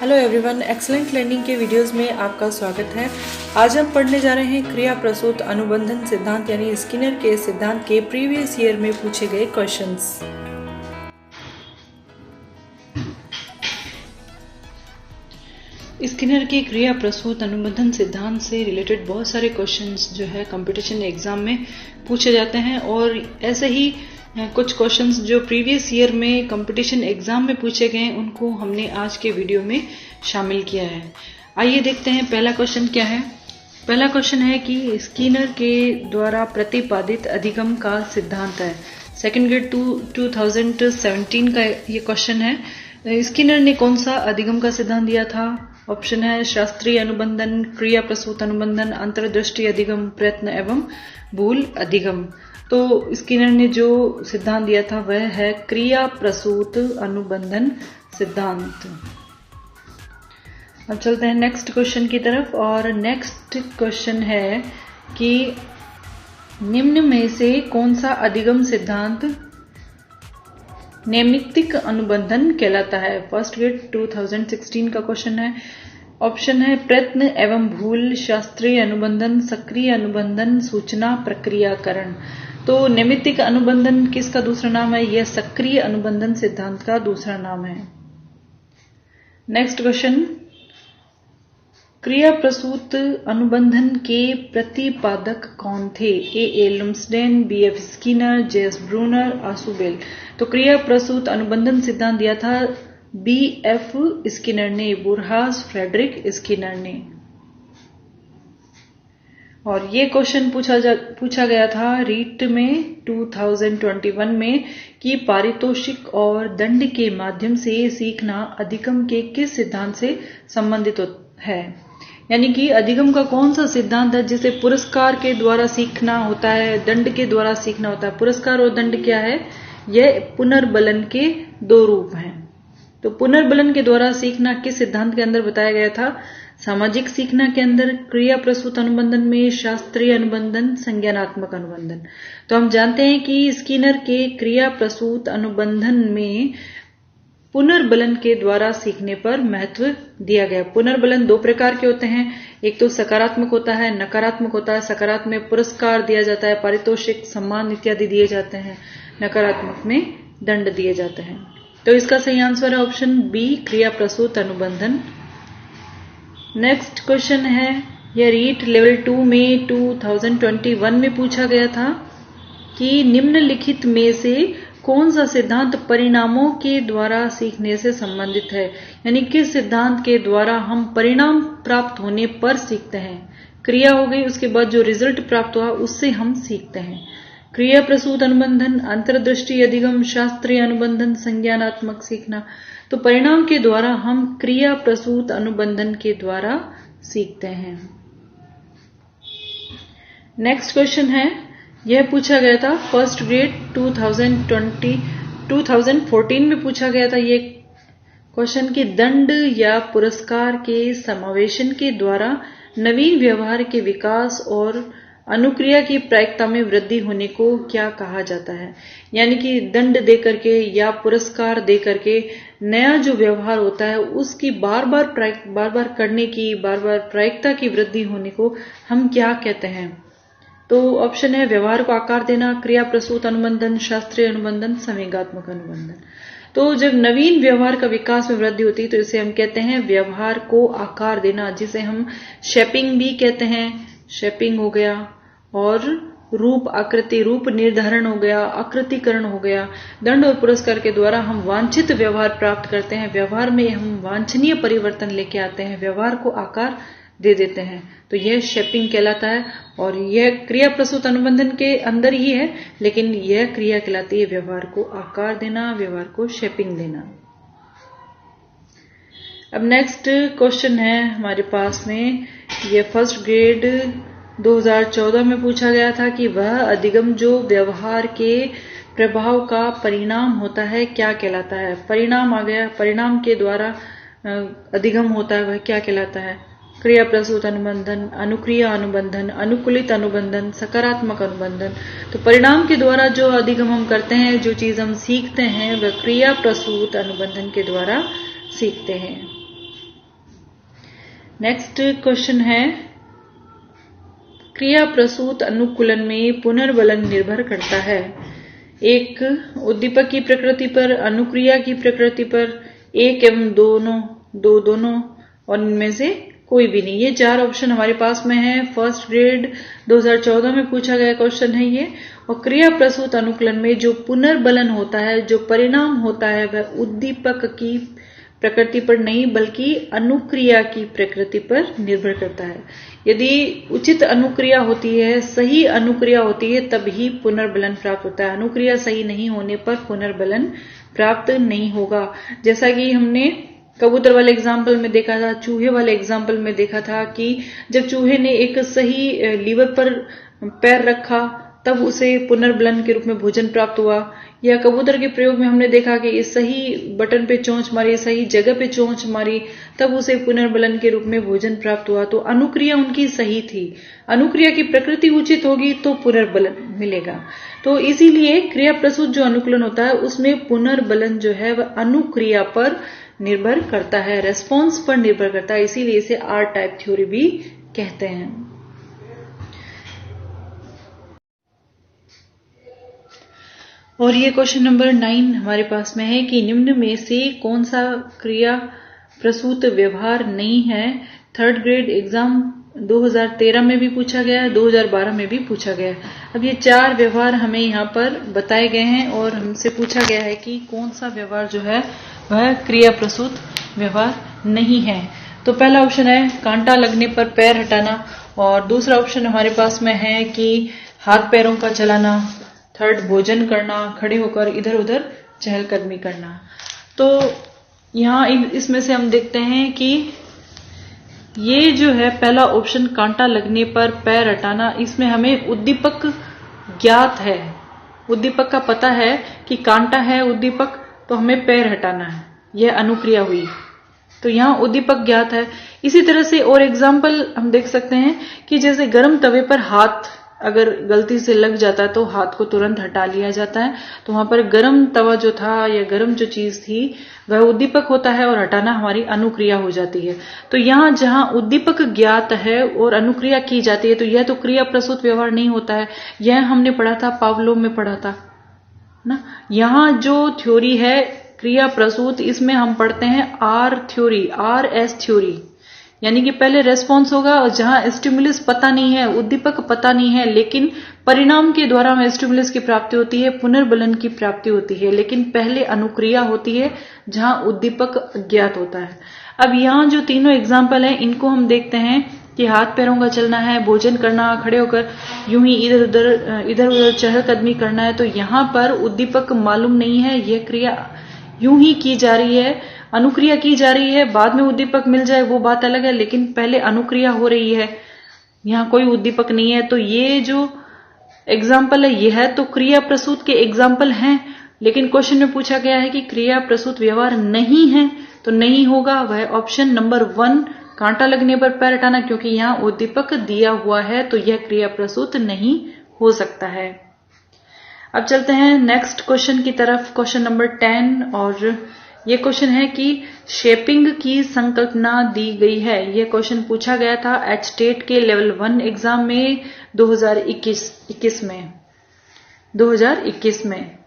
Hello everyone, excellent learning के videos में आपका स्वागत है। आज हम पढ़ने जा रहे हैं क्रिया प्रसूत अनुबंधन सिद्धांत यानी स्किनर के सिद्धांत के प्रीवियस ईयर में पूछे गए क्वेश्चंस। स्किनर के क्रिया प्रसूत अनुबंधन सिद्धांत से रिलेटेड बहुत सारे क्वेश्चंस जो है कंपटीशन एग्जाम में पूछे जाते हैं और ऐसे ही कुछ क्वेश्चंस जो प्रीवियस ईयर में कंपटीशन एग्जाम में पूछे गए उनको हमने आज के वीडियो में शामिल किया है। आइए देखते हैं पहला क्वेश्चन क्या है। पहला क्वेश्चन है कि स्किनर के द्वारा प्रतिपादित अधिगम का सिद्धांत है। सेकंड ग्रेड 2017 का ये क्वेश्चन है। स्किनर ने कौन सा अधिगम का सिद्धांत दिया था? ऑप्शन है शास्त्रीय अनुबंधन, क्रिया प्रसूत अनुबंधन, अंतर्दृष्टि अधिगम, प्रयत्न एवं भूल अधिगम। तो स्किनर ने जो सिद्धांत दिया था वह है क्रिया प्रसूत अनुबंधन सिद्धांत। अब चलते हैं नेक्स्ट क्वेश्चन की तरफ और नेक्स्ट क्वेश्चन है कि निम्न में से कौन सा अधिगम सिद्धांत नैमित्तिक अनुबंधन कहलाता है? फर्स्ट ग्रेड 2016 का क्वेश्चन है। ऑप्शन है प्रयत्न एवं भूल, शास्त्रीय अनुबंधन, सक्रिय अनुबंधन, सूचना प्रक्रियाकरण। तो नैमित्तिक अनुबंधन किसका दूसरा नाम है? यह सक्रिय अनुबंधन सिद्धांत का दूसरा नाम है। नेक्स्ट क्वेश्चन, क्रिया प्रसूत अनुबंधन के प्रतिपादक कौन थे? A Lumsden, B F Skinner, J S Bruner, Ausubel. तो क्रिया प्रसूत अनुबंधन सिद्धांत दिया था बी एफ स्किनर ने, बुरहास फ्रेडरिक स्किनर ने। और ये क्वेश्चन पूछा गया था रीट में 2021 में कि पारितोषिक और दंड के माध्यम से सीखना अधिगम के किस सिद्धांत से संबंधित है? यानी कि अधिगम का कौन सा सिद्धांत है जिसे पुरस्कार के द्वारा सीखना होता है, दंड के द्वारा सीखना होता है? पुरस्कार और दंड क्या है? यह पुनर्बलन के दो रूप हैं। तो पुनर्बलन के द्वारा सीखना किस सिद्धांत के अंदर बताया गया था? सामाजिक सीखना के अंदर, क्रिया प्रसूत अनुबंधन में, शास्त्रीय अनुबंधन, संज्ञानात्मक अनुबंधन। तो हम जानते हैं कि स्किनर के क्रिया प्रसूत अनुबंधन में पुनर्बलन के द्वारा सीखने पर महत्व दिया गया। पुनर्बलन दो प्रकार के होते हैं, एक तो सकारात्मक होता है, नकारात्मक होता है। सकारात्मक में पुरस्कार दिया जाता है, पारितोषिक, सम्मान इत्यादि दिए जाते हैं। नकारात्मक में दंड दिए जाते हैं। तो इसका सही आंसर है ऑप्शन बी, क्रिया प्रसूत अनुबंधन। नेक्स्ट क्वेश्चन है, यह रीट लेवल 2 में 2021 में पूछा गया था कि निम्नलिखित में से कौन सा सिद्धांत परिणामों के द्वारा सीखने से संबंधित है? यानी किस सिद्धांत के द्वारा हम परिणाम प्राप्त होने पर सीखते हैं? क्रिया हो गई, उसके बाद जो रिजल्ट प्राप्त हुआ उससे हम सीखते हैं। क्रिया प्रसूत अनुबंधन, अंतर्दृष्टि अधिगम, शास्त्रीय अनुबंधन, संज्ञानात्मक सीखना। तो परिणाम के द्वारा हम क्रिया प्रसूत अनुबंधन के द्वारा सीखते हैं। नेक्स्ट क्वेश्चन है, यह पूछा गया था फर्स्ट ग्रेड 2014 में पूछा गया था ये क्वेश्चन कि दंड या पुरस्कार के समावेशन के द्वारा नवीन व्यवहार के विकास और अनुक्रिया की प्रायिकता में वृद्धि होने को क्या कहा जाता है? यानी कि दंड दे करके या पुरस्कार दे करके नया जो व्यवहार होता है उसकी बार बार करने की, बार बार प्रायिकता की वृद्धि होने को हम क्या कहते हैं? तो ऑप्शन है व्यवहार को आकार देना, क्रिया प्रसूत अनुबंधन, शास्त्रीय अनुबंधन, संवेगात्मक अनुबंधन। तो जब नवीन व्यवहार का विकास में वृद्धि होती है तो इसे हम कहते हैं व्यवहार को आकार देना, जिसे हम शेपिंग भी कहते हैं। शेपिंग हो गया और रूप आकृति, रूप निर्धारण हो गया, आकृतिकरण हो गया। दंड और पुरस्कार के द्वारा हम वांछित व्यवहार प्राप्त करते हैं, व्यवहार में हम वांछनीय परिवर्तन लेके आते हैं, व्यवहार को आकार दे देते हैं। तो यह शेपिंग कहलाता है और यह क्रिया प्रसूत अनुबंधन के अंदर ही है, लेकिन यह क्रिया कहलाती है व्यवहार को आकार देना, व्यवहार को शेपिंग देना। अब नेक्स्ट क्वेश्चन है हमारे पास में, यह फर्स्ट ग्रेड 2014 में पूछा गया था कि वह अधिगम जो व्यवहार के प्रभाव का परिणाम होता है क्या कहलाता है? परिणाम आ गया, परिणाम के द्वारा अधिगम होता है वह क्या कहलाता है? क्रिया प्रसूत अनुबंधन, अनुक्रिया अनुबंधन, अनुकूलित अनुबंधन, सकारात्मक अनुबंधन। तो परिणाम के द्वारा जो अधिगम हम करते हैं, जो चीज हम सीखते हैं, वह क्रिया प्रसूत अनुबंधन के द्वारा सीखते हैं। नेक्स्ट क्वेश्चन है, क्रिया प्रसूत अनुकूलन में पुनर्बलन निर्भर करता है। एक, उद्दीपक की प्रकृति पर, अनुक्रिया की प्रकृति पर, एक एवं दोनों और इनमें से कोई भी नहीं। ये 4 ऑप्शन हमारे पास में है। फर्स्ट ग्रेड 2014 में पूछा गया क्वेश्चन है ये। और क्रिया प्रसूत अनुकूलन में जो पुनर्बलन होता है, जो परिणाम होता है, वह उद्दीपक की प्रकृति पर नहीं बल्कि अनुक्रिया की प्रकृति पर निर्भर करता है। यदि उचित अनुक्रिया होती है, सही अनुक्रिया होती है, तभी पुनर्बलन प्राप्त होता है। अनुक्रिया सही नहीं होने पर पुनर्बलन प्राप्त नहीं होगा। जैसा कि हमने कबूतर वाले एग्जाम्पल में देखा था, चूहे वाले एग्जाम्पल में देखा था कि जब चूहे ने एक सही लीवर पर पैर रखा तब उसे पुनर्बलन के रूप में भोजन प्राप्त हुआ। या कबूतर के प्रयोग में हमने देखा कि इस सही बटन पे चोंच मारी, सही जगह पे चोंच मारी, तब उसे पुनर्बलन के रूप में भोजन प्राप्त हुआ। तो अनुक्रिया उनकी सही थी। अनुक्रिया की प्रकृति उचित होगी तो पुनर्बलन मिलेगा। तो इसीलिए क्रिया प्रसूत जो अनुकूलन होता है उसमें पुनर्बलन जो है वह अनुक्रिया पर निर्भर करता है, रेस्पॉन्स पर निर्भर करता है। इसीलिए इसे आर टाइप थ्योरी भी कहते हैं। और ये क्वेश्चन नंबर 9 हमारे पास में है कि निम्न में से कौन सा क्रिया प्रसूत व्यवहार नहीं है। थर्ड ग्रेड एग्जाम 2013 में भी पूछा गया है, 2012 में भी पूछा गया है। अब ये 4 व्यवहार हमें यहाँ पर बताए गए हैं और हमसे पूछा गया है कि कौन सा व्यवहार जो है वह क्रिया प्रसूत व्यवहार नहीं है। तो पहला ऑप्शन है कांटा लगने पर पैर हटाना, और दूसरा ऑप्शन हमारे पास में है कि हाथ पैरों का चलाना, थर्ड भोजन करना, खड़े होकर इधर उधर चहलकदमी करना। तो यहाँ इसमें से हम देखते हैं कि ये जो है पहला ऑप्शन कांटा लगने पर पैर हटाना, इसमें हमें उद्दीपक ज्ञात है, उद्दीपक का पता है कि कांटा है उद्दीपक, तो हमें पैर हटाना है, यह अनुक्रिया हुई। तो यहाँ उद्दीपक ज्ञात है। इसी तरह से और एग्जाम्पल हम देख सकते हैं कि जैसे गर्म तवे पर हाथ अगर गलती से लग जाता है तो हाथ को तुरंत हटा लिया जाता है। तो वहां पर गर्म तवा जो था या गर्म जो चीज थी वह उद्दीपक होता है और हटाना हमारी अनुक्रिया हो जाती है। तो यहाँ जहां उद्दीपक ज्ञात है और अनुक्रिया की जाती है तो यह तो क्रिया प्रसूत व्यवहार नहीं होता है। यह हमने पढ़ा था, पावलोव में पढ़ा था ना। यहाँ जो थ्योरी है क्रिया प्रसूत, इसमें हम पढ़ते हैं आर थ्योरी, RS थ्योरी, यानी कि पहले रेस्पॉन्स होगा और जहां स्टिमुलस पता नहीं है, उद्दीपक पता नहीं है, लेकिन परिणाम के द्वारा हमें स्टिमुलस की प्राप्ति होती है, पुनर्बलन की प्राप्ति होती है, लेकिन पहले अनुक्रिया होती है जहां उद्दीपक अज्ञात होता है। अब यहाँ जो तीनों एग्जाम्पल हैं इनको हम देखते हैं कि हाथ पैरों का चलना है, भोजन करना, खड़े होकर यूं ही इधर उधर चहलकदमी करना है। तो यहाँ पर उद्दीपक मालूम नहीं है, यह क्रिया यूं ही की जा रही है, अनुक्रिया की जा रही है। बाद में उद्दीपक मिल जाए वो बात अलग है, लेकिन पहले अनुक्रिया हो रही है, यहाँ कोई उद्दीपक नहीं है। तो ये जो एग्जाम्पल है यह तो क्रिया प्रसूत के एग्जाम्पल हैं, लेकिन क्वेश्चन में पूछा गया है कि क्रिया प्रसूत व्यवहार नहीं है, तो नहीं होगा वह ऑप्शन नंबर 1 कांटा लगने पर पैर हटाना, क्योंकि यहाँ उद्दीपक दिया हुआ है तो यह क्रिया प्रसूत नहीं हो सकता है। अब चलते हैं नेक्स्ट क्वेश्चन की तरफ, क्वेश्चन नंबर 10। और ये क्वेश्चन है कि शेपिंग की संकल्पना दी गई है। ये क्वेश्चन पूछा गया था एचटेट के लेवल 1 एग्जाम में 2021 में।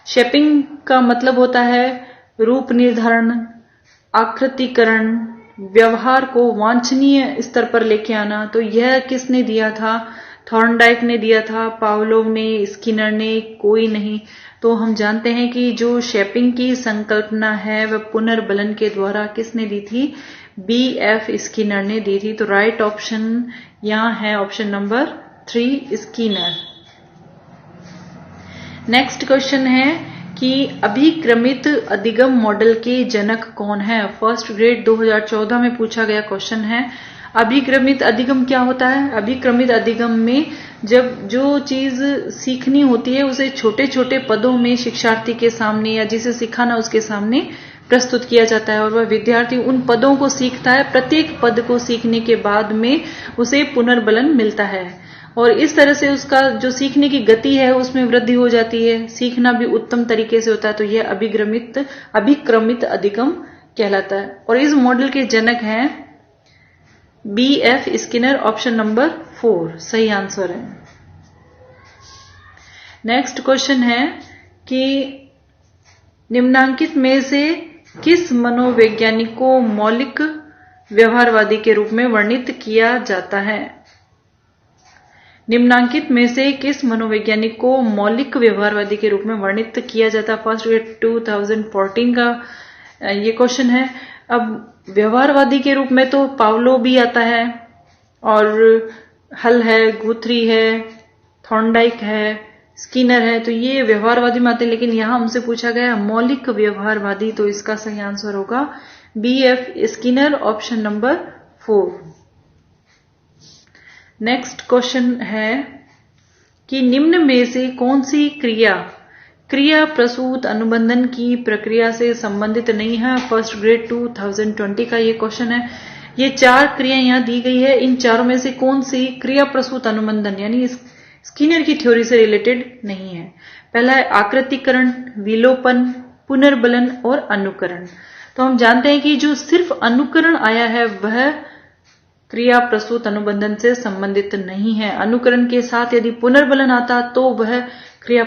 शेपिंग का मतलब होता है रूप निर्धारण, आकृतिकरण, व्यवहार को वांछनीय स्तर पर लेके आना। तो यह किसने दिया था? थॉर्नडाइक ने दिया था, पावलोव ने, स्किनर ने, कोई नहीं। तो हम जानते हैं कि जो शेपिंग की संकल्पना है वह पुनर्बलन के द्वारा किसने दी थी? BF स्किनर ने दी थी। तो राइट ऑप्शन यहां है option number 3 Skinner. Next question है कि अभिक्रमित अधिगम मॉडल के जनक कौन है? फर्स्ट ग्रेड 2014 में पूछा गया क्वेश्चन है। अभिक्रमित अधिगम क्या होता है? अभिक्रमित अधिगम में जब जो चीज सीखनी होती है उसे छोटे छोटे पदों में शिक्षार्थी के सामने या जिसे सिखाना उसके सामने प्रस्तुत किया जाता है और वह विद्यार्थी उन पदों को सीखता है। प्रत्येक पद को सीखने के बाद में उसे पुनर्बलन मिलता है और इस तरह से उसका जो सीखने की गति है उसमें वृद्धि हो जाती है, सीखना भी उत्तम तरीके से होता है। तो यह अभिक्रमित अधिगम कहलाता है। और इस मॉडल के जनक हैं BF स्किनर ऑप्शन नंबर 4 सही आंसर है। नेक्स्ट क्वेश्चन है कि निम्नांकित में से किस मनोवैज्ञानिक को मौलिक व्यवहारवादी के रूप में वर्णित किया जाता है? निम्नांकित में से किस मनोवैज्ञानिक को मौलिक व्यवहारवादी के रूप में वर्णित किया जाता? फर्स्ट ग्रेड 2014 का ये क्वेश्चन है। अब व्यवहारवादी के रूप में तो पावलो भी आता है और हल है, गुथरी है, थॉर्नडाइक है, स्किनर है, तो ये व्यवहारवादी में आते हैं। लेकिन यहां हमसे पूछा गया मौलिक व्यवहारवादी, तो इसका सही आंसर होगा BF Skinner option number 4। Next question है कि निम्न में से कौन सी क्रिया प्रसूत अनुबंधन की प्रक्रिया से संबंधित नहीं है? फर्स्ट ग्रेड 2020 का ये क्वेश्चन है। ये 4 क्रिया यहां दी गई है, इन चारों में से कौन सी क्रिया प्रसूत अनुबंधन यानी स्किनर की थ्योरी से रिलेटेड नहीं है? पहला है आकृतिकरण, विलोपन, पुनर्बलन और अनुकरण। तो हम जानते हैं कि जो सिर्फ अनुकरण आया है वह क्रिया प्रसूत अनुबंधन से संबंधित नहीं है। अनुकरण के साथ यदि पुनर्बलन आता तो वह क्रिया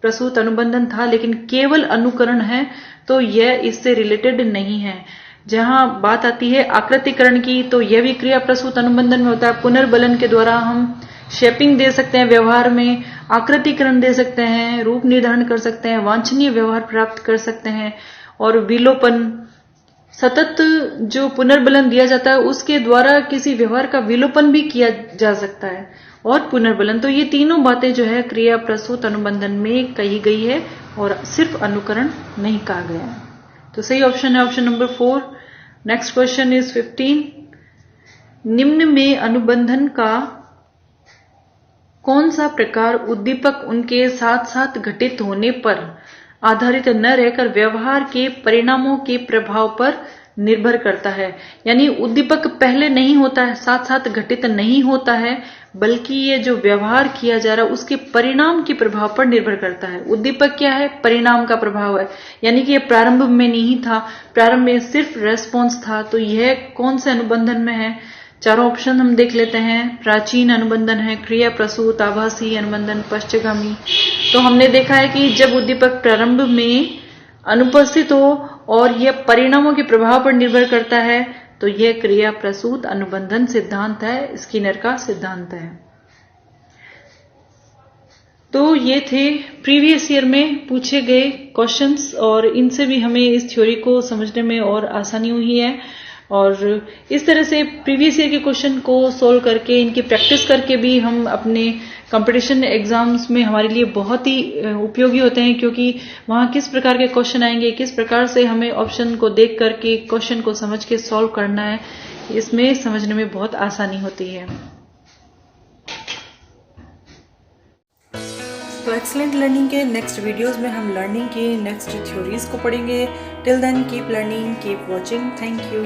प्रसूत अनुबंधन था, लेकिन केवल अनुकरण है तो यह इससे रिलेटेड नहीं है। जहां बात आती है आकृतिकरण की तो यह भी क्रिया प्रसूत अनुबंधन में होता है। पुनर्बलन के द्वारा हम शेपिंग दे सकते हैं व्यवहार में, आकृतिकरण दे सकते हैं, रूप निर्धारण कर सकते हैं, वांछनीय व्यवहार प्राप्त कर सकते हैं। और विलोपन, सतत जो पुनर्बलन दिया जाता है उसके द्वारा किसी व्यवहार का विलोपन भी किया जा सकता है। और पुनर्बलन, तो ये तीनों बातें जो है क्रिया प्रसूत अनुबंधन में कही गई है और सिर्फ अनुकरण नहीं कहा गया है। तो सही ऑप्शन है option number 4। Next question is 15। निम्न में अनुबंधन का कौन सा प्रकार उद्दीपक उनके साथ साथ घटित होने पर आधारित न रहकर व्यवहार के परिणामों के प्रभाव पर निर्भर करता है? यानी उद्दीपक पहले नहीं होता है, साथ साथ घटित नहीं होता है, बल्कि ये जो व्यवहार किया जा रहा है उसके परिणाम के प्रभाव पर निर्भर करता है। उद्दीपक क्या है? परिणाम का प्रभाव है। यानी कि ये प्रारंभ में नहीं था, प्रारंभ में सिर्फ रेस्पॉन्स था। तो यह कौन से अनुबंधन में है? चारों ऑप्शन हम देख लेते हैं। प्राचीन अनुबंधन है, क्रिया प्रसूत, आभासी अनुबंधन, पश्चगामी। तो हमने देखा है कि जब उद्दीपक प्रारंभ में अनुपस्थित हो और यह परिणामों के प्रभाव पर निर्भर करता है तो यह क्रिया प्रसूत अनुबंधन सिद्धांत है, स्किनर का सिद्धांत है। तो ये थे प्रीवियस ईयर में पूछे गए क्वेश्चंस और इनसे भी हमें इस थ्योरी को समझने में और आसानी हुई है। और इस तरह से प्रीवियस ईयर के क्वेश्चन को सोल्व करके इनकी प्रैक्टिस करके भी हम अपने कंपटीशन एग्जाम्स में हमारे लिए बहुत ही उपयोगी होते हैं, क्योंकि वहां किस प्रकार के क्वेश्चन आएंगे, किस प्रकार से हमें ऑप्शन को देख करके क्वेश्चन को समझ के सॉल्व करना है, इसमें समझने में बहुत आसानी होती है। तो एक्सीलेंट लर्निंग के नेक्स्ट वीडियोस में हम लर्निंग की नेक्स्ट थ्योरीज को पढ़ेंगे। Till then keep learning, keep watching. Thank you.